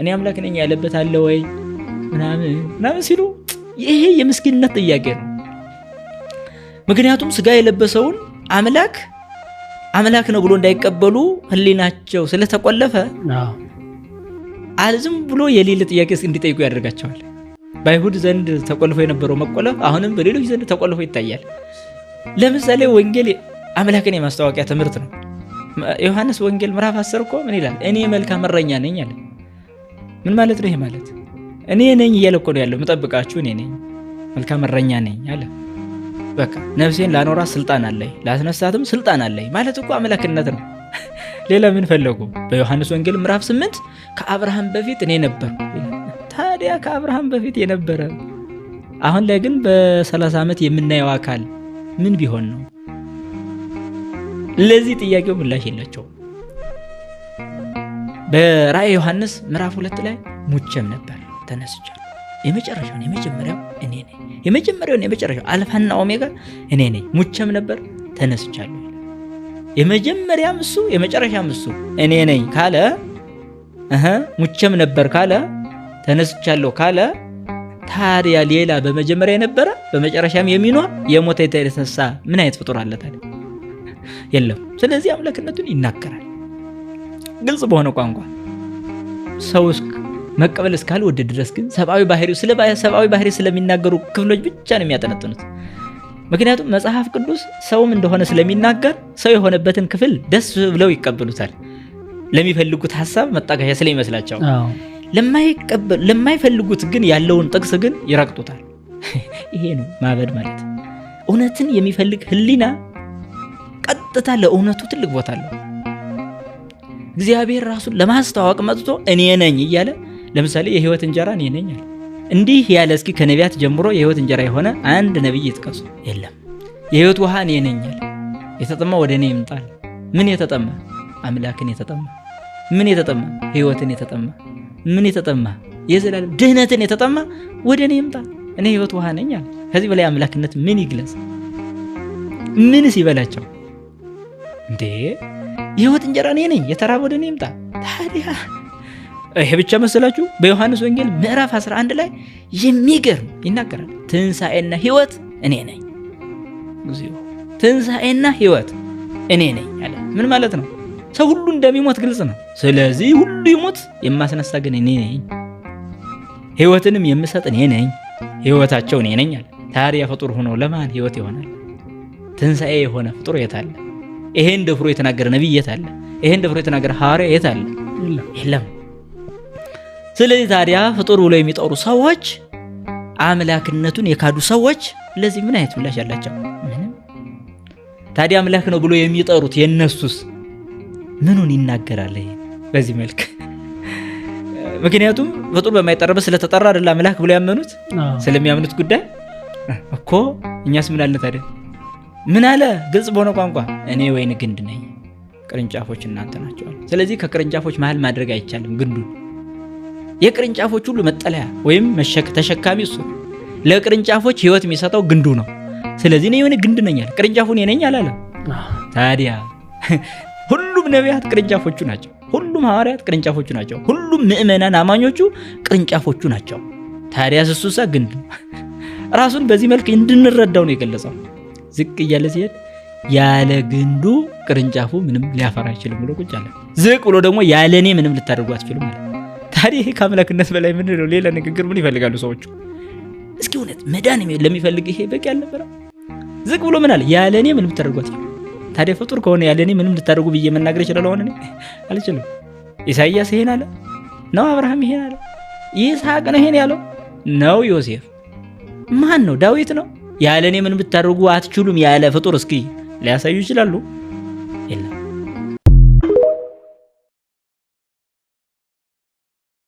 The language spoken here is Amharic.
እኔ አምላክ ነኝ ያለበት አለ ወይ ምናምን ሲሉ ይሄ የምስኪንነት ጥያቄ ነው። ምክንያቱም ስጋ የለበሰውን አምላክ ነው ብሎ እንዳይቀበሉ ህሊናቸው ስለተቆለፈ አልዝም ብሎ የሌለ ጥያቄ እንዲጠይቁ ያደርጋቸዋል። በአይሁድ ዘንድ ተቆልፎ የነበረው መቆለፍ አሁንም በሌሎች ዘንድ ተቆልፎ ይታያል። ለምሳሌ ወንጌል አምላክን የማስታወቂያ ትምህርት ነው። ዮሐንስ ወንጌል ምዕራፍ 10 እኮ ምን ይላል? እኔ መልካም እረኛ ነኝ አለ። ምን ማለት ነው ይሄ? ማለት እኔ ነኝ እያለ እኮ ነው ያለው። የምጠብቃችሁ እኔ ነኝ፣ መልካም እረኛ ነኝ አለ። በቃ ነፍሴን ላኖራት ስልጣን አለኝ፣ ላስነሳትም ስልጣን አለኝ ማለት እኮ አምላክነት ነው። ሌላ ምን ፈለጉ? በዮሐንስ ወንጌል ምዕራፍ 8 ከአብርሃም በፊት እኔ ነበርኩ። ታዲያ ከአብርሃም በፊት የነበረ አሁን ላይ ግን በ30 ዓመት የምናየው አካል ምን ቢሆን ነው? ለዚህ ጥያቄው ምላሽ የላቸውም። በራእየ ዮሐንስ ምዕራፍ 2 ላይ ሙቼም ነበር ተነስቻለሁ። የመጀመሪያው እኔ ነኝ። የመጀመሪያው አልፋና ኦሜጋ እኔ ነኝ። ሙቼም ነበር ተነስቻለሁ። የመጀመሪያም እሱ የመጨረሻም እሱ እኔ ነኝ ካለ ሙቼም ነበር ካለ ተነስቻለሁ ካለ ታዲያ ሌላ በመጀመሪያ የነበረ በመጨረሻም የሚኖር የሞተ የተነሳ ምን አይነት ፍጡር አለ ታዲያ? የለም። ስለዚህ አምላክነቱን ይናገራል ግልጽ በሆነ ቋንቋ። ሰው መቀበል እስካልወደደ ድረስ ግን ሰብአዊ ባህሪ ስለሚናገሩ ክፍሎች ብቻ ነው የሚያጠነጥኑት። ምክንያቱም መጽሐፍ ቅዱስ ሰውም እንደሆነ ስለሚናገር ሰው የሆነበትን ክፍል ደስ ብለው ይቀበሉታል። ለሚፈልጉት ሐሳብ መጣጋያ ስለሚመስላቸው ለማይፈልጉት ግን ያለውን ጥቅስ ግን ይረግጡታል። ይሄ ነው ማበድ ማለት። እውነትን የሚፈልግ ህሊና ቀጥታ ለእውነቱ ትልቅ ቦታ አለው። እግዚአብሔር ራሱን ለማስተዋወቅ መጥቶ እኔ ነኝ እያለ ለምሳሌ የህይወት እንጀራ እኔ ነኝ አለ። እንዲህ ያለ እስኪ ከነቢያት ጀምሮ የህይወት እንጀራ የሆነ አንድ ነብይ ይጥቀሱ? የለም። የህይወት ውሃ እኔ ነኝ አለ። የተጠማ ወደ እኔ ይምጣል። ምን የተጠማ? አምላክን የተጠማ። ምን የተጠማ? ህይወትን የተጠማ። ምን የተጠማ? የዘላለም ድህነትን የተጠማ ወደ እኔ ይምጣ፣ እኔ ህይወት ውሃ ነኝ አለ። ከዚህ በላይ አምላክነት ምን ይግለጽ? ምንስ ይበላቸው እንዴ? የህይወት እንጀራ እኔ ነኝ፣ የተራበ ወደ እኔ ይምጣ። ታዲያ ይሄ ብቻ መሰላችሁ? በዮሐንስ ወንጌል ምዕራፍ 11 ላይ የሚገርም ይናገራል። ትንሣኤና ህይወት እኔ ነኝ። ትንሣኤና ህይወት እኔ ነኝ አለ። ምን ማለት ነው? ሰው ሁሉ እንደሚሞት ግልጽ ነው። ስለዚህ ሁሉ ይሞት፣ የማስነሳ ግን እኔ ነኝ፣ ህይወትንም የምሰጥ እኔ ነኝ፣ ህይወታቸው እኔ ነኝ አለ። ታዲያ ፍጡር ሆኖ ለማን ህይወት ይሆናል? ትንሣኤ የሆነ ፍጡር የት አለ? ይሄን ደፍሮ የተናገረ ነቢይ የት አለ? ይሄን ደፍሮ የተናገረ ሐዋርያ የት አለ? የለም። ስለዚህ ታዲያ ፍጡር ብሎ የሚጠሩ ሰዎች፣ አምላክነቱን የካዱ ሰዎች ለዚህ ምን አይነት ምላሽ ያላቸው? ምንም። ታዲያ አምላክ ነው ብሎ የሚጠሩት የነሱስ ምኑን ይናገራል? በዚህ መልክ ምክንያቱም ፍጡር በማይጠራበት ስለተጠራ አይደል አምላክ ብሎ ያመኑት። ስለሚያምኑት ጉዳይ እኮ እኛስ ምን አለ ታዲያ? ምን አለ? ግልጽ በሆነ ቋንቋ እኔ ወይን ግንድ ነኝ፣ ቅርንጫፎች እናንተ ናቸው። ስለዚህ ከቅርንጫፎች መሃል ማድረግ አይቻልም ግንዱን። የቅርንጫፎች ሁሉ መጠለያ ወይም ተሸካሚ እሱ። ለቅርንጫፎች ህይወት የሚሰጠው ግንዱ ነው። ስለዚህ እኔ የሆነ ግንድ ነኝ አለ። ቅርንጫፉን እኔ ነኝ አላለ። ታዲያ ሁሉም ነቢያት ቅርንጫፎቹ ናቸው። ሁሉም ሐዋርያት ቅርንጫፎቹ ናቸው። ሁሉም ምእመናን አማኞቹ ቅርንጫፎቹ ናቸው። ታዲያ እሱሳ ግንድ ነው። ራሱን በዚህ መልክ እንድንረዳው ነው የገለጸው። ዝቅ እያለ ሲሄድ ያለ ግንዱ ቅርንጫፉ ምንም ሊያፈራ አይችልም ብሎ ቁጭ አለ። ዝቅ ብሎ ደግሞ ያለ እኔ ምንም ልታደርጉ አትችሉም ማለት። ታዲያ ይሄ ከአምላክነት በላይ ምን ነው? ሌላ ንግግር ምን ይፈልጋሉ ሰዎቹ? እስኪ እውነት መዳን ለሚፈልግ ይሄ በቂ አልነበረ? ዝቅ ብሎ ምን አለ? ያለ እኔ ምንም ልታደርጉ አትችሉም። ታዲያ ፍጡር ከሆነ ያለ እኔ ምንም ልታደርጉ ብዬ መናገር ይችላል? ሆነ እኔ አልችልም። ኢሳይያስ ይሄን አለ ነው? አብርሃም ይሄን አለ? ይስሐቅ ነው ይሄን ያለው ነው? ዮሴፍ ማን ነው? ዳዊት ነው? ያለ እኔ ምንም ልታደርጉ አትችሉም ያለ ፍጡር እስኪ ሊያሳዩ ይችላሉ? የለም።